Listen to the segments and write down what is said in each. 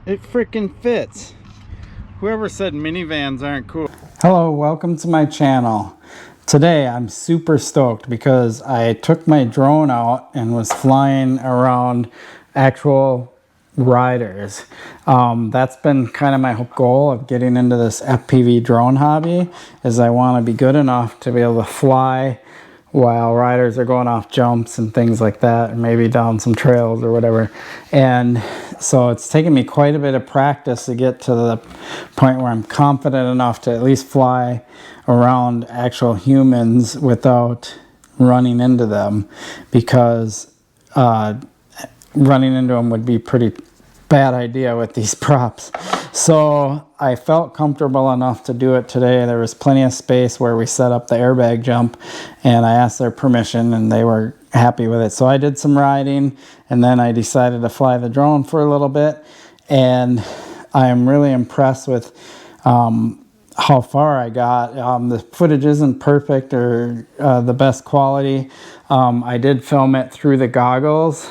It freaking fits. Whoever said minivans aren't cool. Hello, welcome to my channel. Today I'm super stoked because I took my drone out and was flying around actual riders. That's been kind of my goal of getting into this FPV drone hobby, is I want to be good enough to be able to fly while riders are going off jumps and things like that, and maybe down some trails or whatever. And so it's taken me quite a bit of practice to get to the point where I'm confident enough to at least fly around actual humans without running into them, because running into them would be pretty bad idea with these props. So I felt comfortable enough to do it today. There was plenty of space where we set up the airbag jump, and I asked their permission and they were happy with it. So I did some riding, and then I decided to fly the drone for a little bit, and I'm really impressed with how far I got. The footage isn't perfect or the best quality. I did film it through the goggles.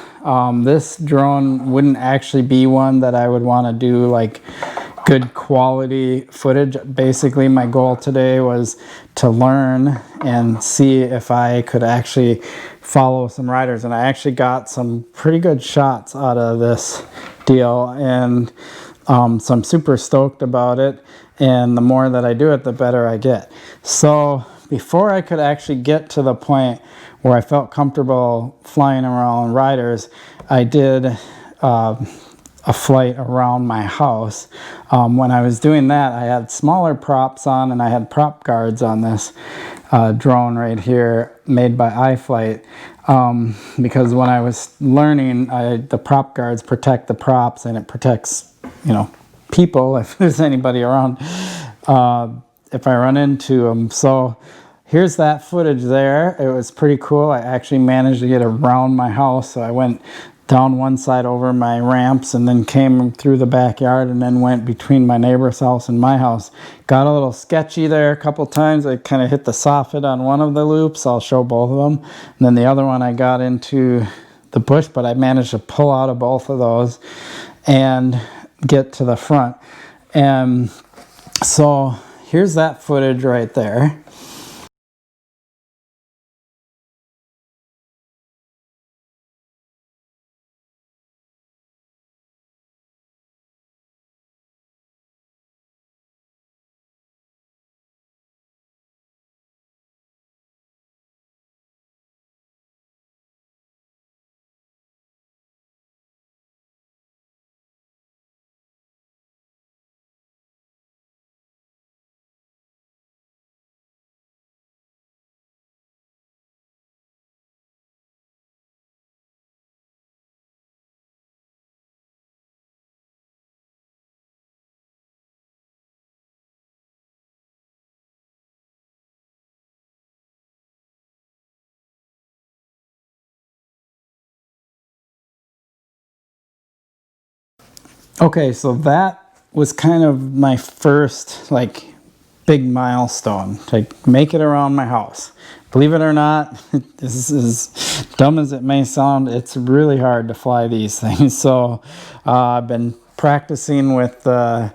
This drone wouldn't actually be one that I would want to do like good quality footage. Basically, my goal today was to learn and see if I could actually follow some riders, and I actually got some pretty good shots out of this deal, and so I'm super stoked about it, and the more that I do it, the better I get. So before I could actually get to the point where I felt comfortable flying around riders, I did a flight around my house. When I was doing that, I had smaller props on, and I had prop guards on this drone right here made by iFlight, because when I was learning, the prop guards protect the props, and it protects, you know, people if there's anybody around, if I run into them. So here's that footage there. It was pretty cool. I actually managed to get around my house. So I went down one side over my ramps, and then came through the backyard, and then went between my neighbor's house and my house. Got a little sketchy there a couple times. I kind of hit the soffit on one of the loops. I'll show both of them. And then the other one, I got into the bush, but I managed to pull out of both of those and get to the front. And so here's that footage right there. Okay, so that was kind of my first like big milestone, to make it around my house. Believe it or not, this is as dumb as it may sound, it's really hard to fly these things. So I've been practicing with the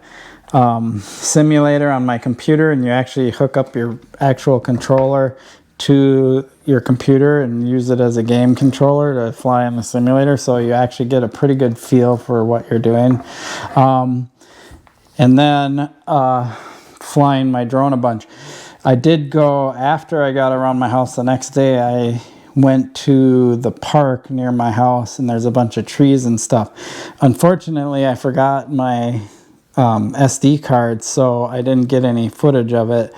simulator on my computer, and you actually hook up your actual controller to your computer and use it as a game controller to fly in the simulator, so you actually get a pretty good feel for what you're doing. And then flying my drone a bunch. I did go, after I got around my house the next day, I went to the park near my house, and there's a bunch of trees and stuff. Unfortunately, I forgot my SD card, so I didn't get any footage of it,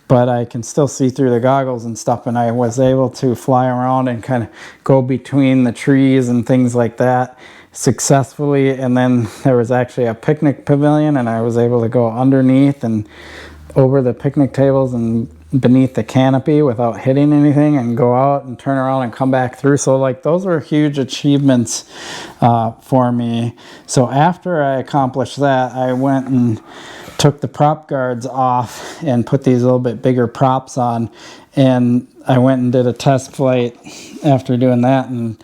but I can still see through the goggles and stuff, and I was able to fly around and kind of go between the trees and things like that successfully. And then there was actually a picnic pavilion, and I was able to go underneath and over the picnic tables and beneath the canopy without hitting anything, and go out and turn around and come back through. So like, those were huge achievements for me. So after I accomplished that, I went and took the prop guards off and put these a little bit bigger props on, and I went and did a test flight after doing that, and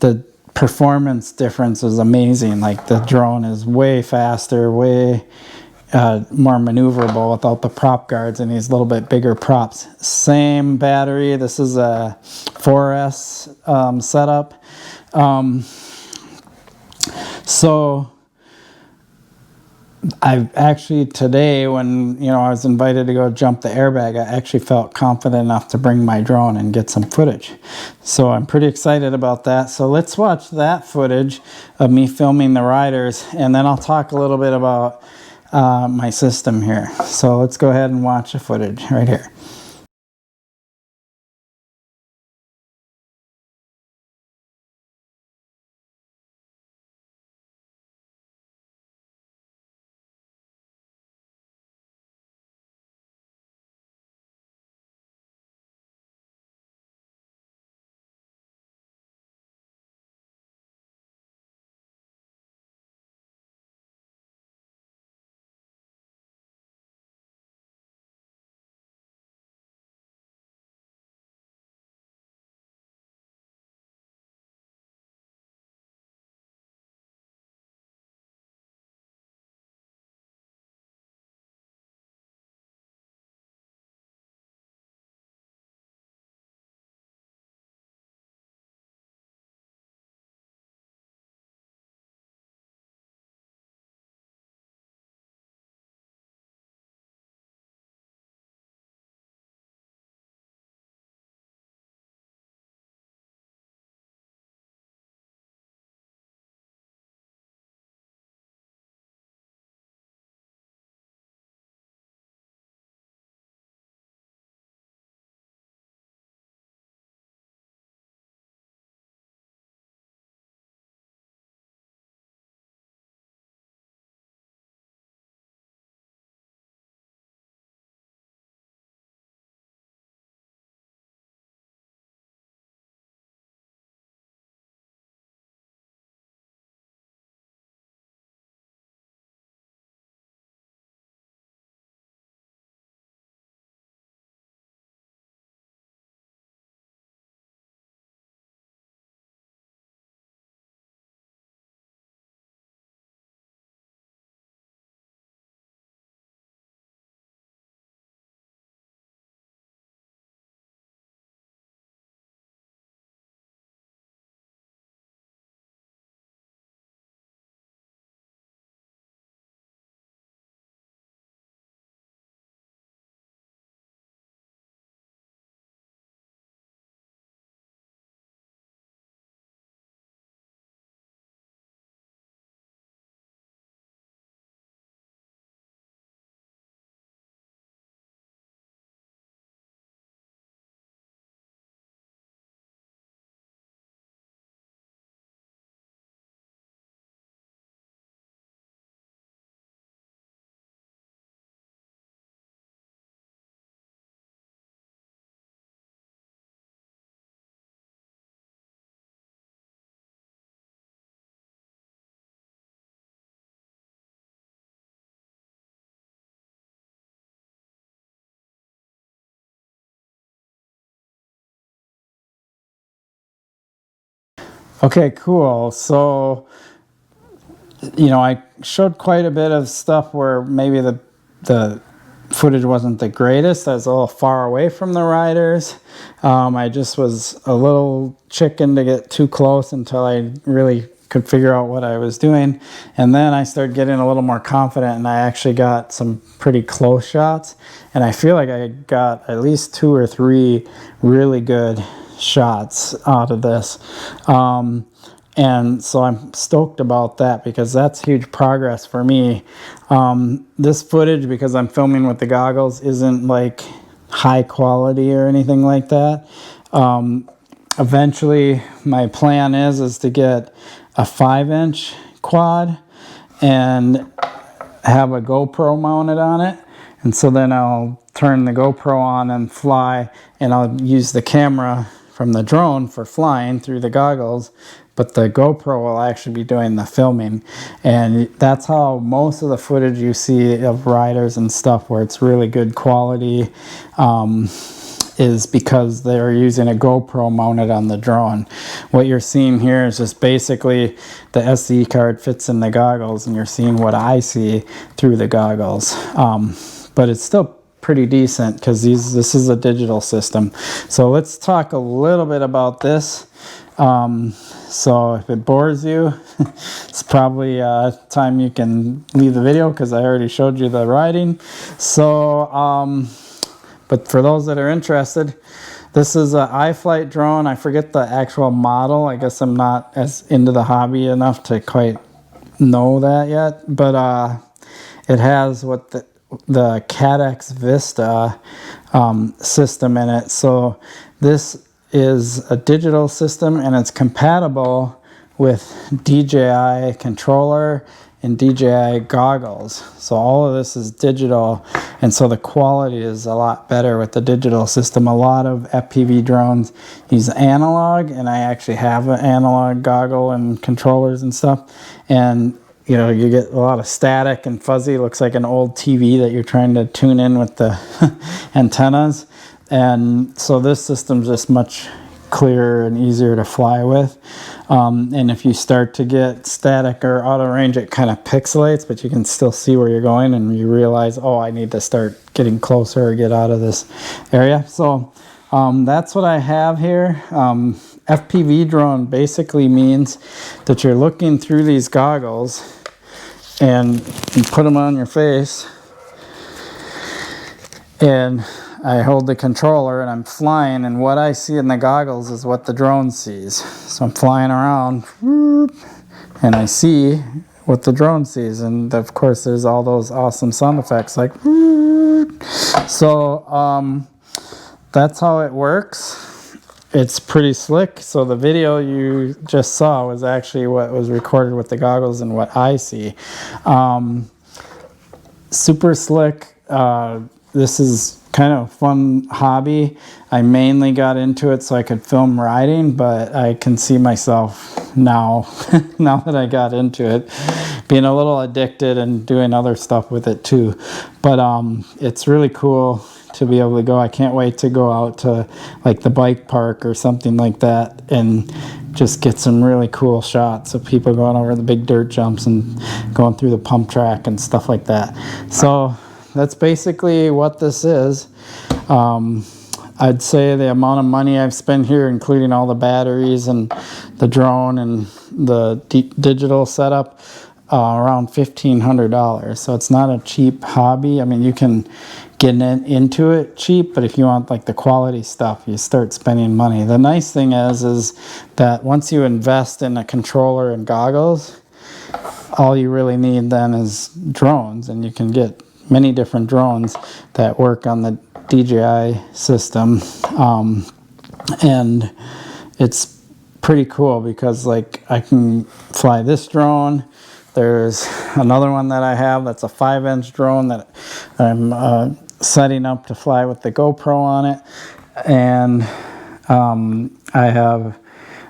the performance difference is amazing. Like the drone is way faster, way more maneuverable without the prop guards and these little bit bigger props. Same battery. This is a 4S setup. So I actually today, when I was invited to go jump the airbag, I actually felt confident enough to bring my drone and get some footage. So I'm pretty excited about that. So let's watch that footage of me filming the riders, and then I'll talk a little bit about my system here. So let's go ahead and watch the footage right here. Okay, cool. So, I showed quite a bit of stuff where maybe the footage wasn't the greatest. I was a little far away from the riders. I just was a little chicken to get too close until I really could figure out what I was doing. And then I started getting a little more confident, and I actually got some pretty close shots. And I feel like I got at least 2 or 3 really good shots out of this. And so I'm stoked about that because that's huge progress for me. This footage, because I'm filming with the goggles, isn't like high quality or anything like that. Eventually, my plan is to get a 5-inch quad and have a GoPro mounted on it. And so then I'll turn the GoPro on and fly, and I'll use the camera from the drone for flying through the goggles, but the GoPro will actually be doing the filming. And that's how most of the footage you see of riders and stuff, where it's really good quality, is because they're using a GoPro mounted on the drone. What you're seeing here is just basically the SD card fits in the goggles, and you're seeing what I see through the goggles. But it's still pretty decent because this is a digital system. So let's talk a little bit about this. So if it bores you, it's probably time you can leave the video because I already showed you the riding. So, but for those that are interested, this is an iFlight drone. I forget the actual model. I guess I'm not as into the hobby enough to quite know that yet. But it has what the CADX Vista system in it. So this is a digital system, and it's compatible with DJI controller and DJI goggles. So all of this is digital, and so the quality is a lot better with the digital system. A lot of FPV drones use analog, and I actually have an analog goggle and controllers and stuff, and you know, you get a lot of static and fuzzy. It looks like an old TV that you're trying to tune in with the antennas. And so this system's just much clearer and easier to fly with. And if you start to get static or out of range, it kind of pixelates, but you can still see where you're going, and you realize, oh, I need to start getting closer or get out of this area. So that's what I have here. FPV drone basically means that you're looking through these goggles and you put them on your face, and I hold the controller and I'm flying, and what I see in the goggles is what the drone sees. So I'm flying around and I see what the drone sees, and of course there's all those awesome sound effects like so that's how it works. It's pretty slick. So the video you just saw was actually what was recorded with the goggles and what I see. Super slick. This is kind of a fun hobby. I mainly got into it so I could film riding, but I can see myself now, now that I got into it, being a little addicted and doing other stuff with it too. But it's really cool to be able to go. I can't wait to go out to like the bike park or something like that and just get some really cool shots of people going over the big dirt jumps and going through the pump track and stuff like that. So that's basically what this is. I'd say the amount of money I've spent here, including all the batteries and the drone and the digital setup, around $1,500. So it's not a cheap hobby. I mean, you can get into it cheap, but if you want like the quality stuff, you start spending money. The nice thing is that once you invest in a controller and goggles, all you really need then is drones, and you can get many different drones that work on the DJI system. And it's pretty cool because like I can fly this drone. There's another one that I have that's a 5-inch drone that I'm setting up to fly with the GoPro on it. And I have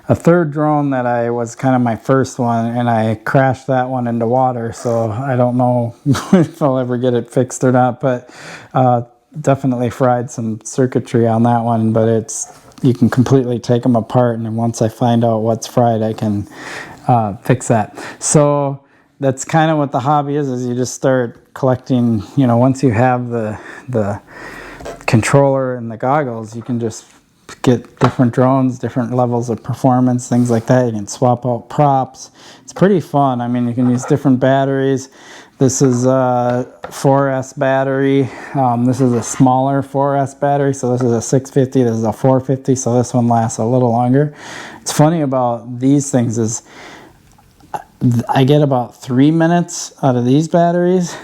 a third drone that was kind of my first one, and I crashed that one into water, so I don't know if I'll ever get it fixed or not, but definitely fried some circuitry on that one. But you can completely take them apart, and then once I find out what's fried, I can fix that. So that's kind of what the hobby is you just start collecting. You know, once you have the controller and the goggles, you can just get different drones, different levels of performance, things like that. You can swap out props. It's pretty fun. I mean, you can use different batteries. This is a 4S battery. This is a smaller 4S battery. So this is a 650, this is a 450. So this one lasts a little longer. It's funny about these things is I get about 3 minutes out of these batteries,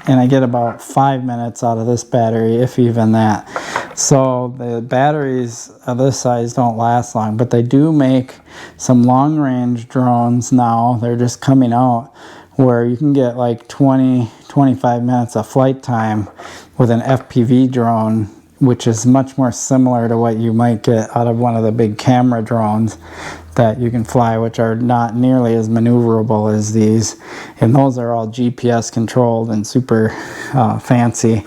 and I get about 5 minutes out of this battery, if even that. So the batteries of this size don't last long, but they do make some long range drones now. They're just coming out where you can get like 20-25 minutes of flight time with an FPV drone, which is much more similar to what you might get out of one of the big camera drones. that you can fly, which are not nearly as maneuverable as these, and those are all GPS controlled and super fancy.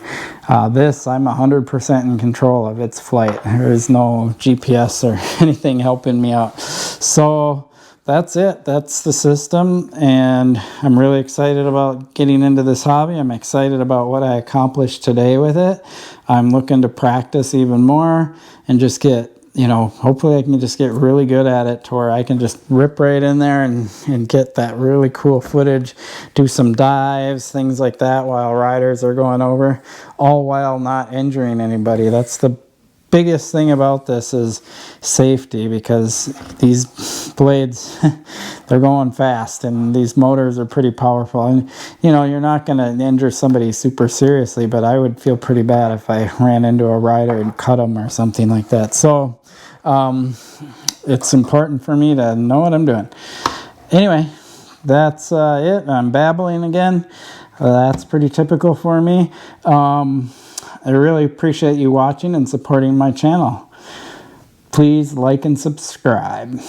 This, I'm 100% in control of its flight. There is no GPS or anything helping me out. So that's it. That's the system, and I'm really excited about getting into this hobby. I'm excited about what I accomplished today with it. I'm looking to practice even more and just get, you know, hopefully I can just get really good at it to where I can just rip right in there and get that really cool footage, do some dives, things like that while riders are going over, all while not injuring anybody. That's the biggest thing about this, is safety, because these blades, they're going fast and these motors are pretty powerful, and you know, you're not going to injure somebody super seriously, but I would feel pretty bad if I ran into a rider and cut them or something like that. So it's important for me to know what I'm doing. Anyway, that's it. I'm babbling again. That's pretty typical for me. I really appreciate you watching and supporting my channel. Please like and subscribe.